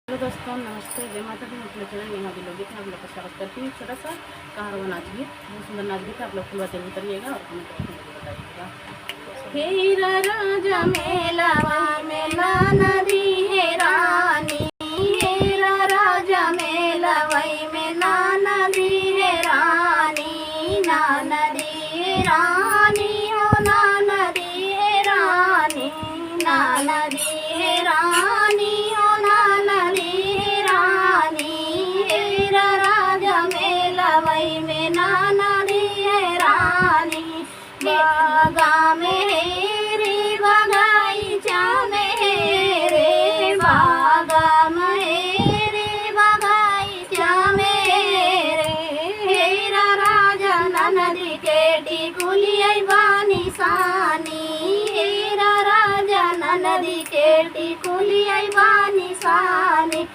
Hello दोस्तों, नमस्ते, जय माता दी। अपने चैनल नेहा भी लोग आप लोग का स्वागत करती हूँ। छोटा सा कहारवा नाच गीत, बहुत सुंदर नाच गीत है। आप लोग पूरा जरूर करिएगा और कमेंट करके मुझे बताइएगा। हेरा राजा मेलावा मेला नदी है रानी, हेरा राजा मेलावई में ना नदी है रानी, ना नदी है रानी, हो ना नदी है रानी, ना नदी है रानी, हो ना नदी है रानी, हेरा राजा मेलावई में ना नदी है रानी। बागा में रे बगाईचा में रे, बागा में रे बगाईचा में रे, हेरा राजा ननदी के टिकुलिया बानी सानी, हेरा राजा ननदी के टिकुलिया बानी सानी,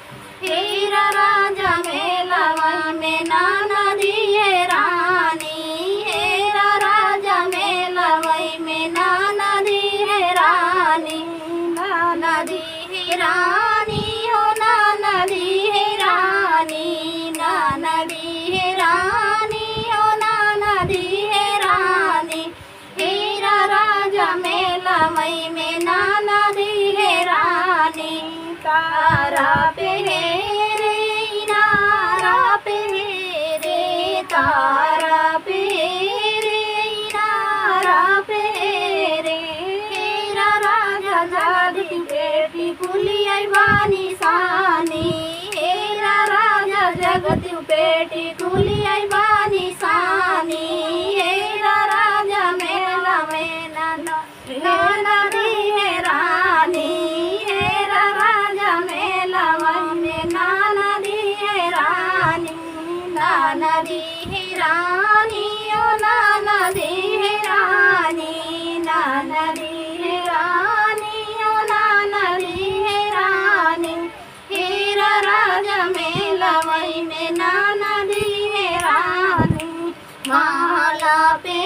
हेरा राजा मेलावा में ना नदी है रानी, हेरा राजा मेलावई में ना नदी है रानी, ना नदी है रानी, हो ना नदी है रानी, ना नदी है रानी, हो ना नदी है रानी, हेरा राजा मेलावई में ना नदी है रानी। तारा पे रे नारा पे रे, तारा पे रे नारा पे रे, हेरा राजा जागती बेटी पुलिया बानी सानी, हेरा राजा जगती बेटी पुलिया बानी सानी, हेरा राजा मेला में ना नदी है रानी, हेरा राजा मेलावई में ना नदी है रानी, ना नदी है रानी, ओ ना नदी है रानी, ना नदी है रानी, ओ ना नदी है रानी, हेरा राजा मेलावई में ना नदी है रानी। माला पे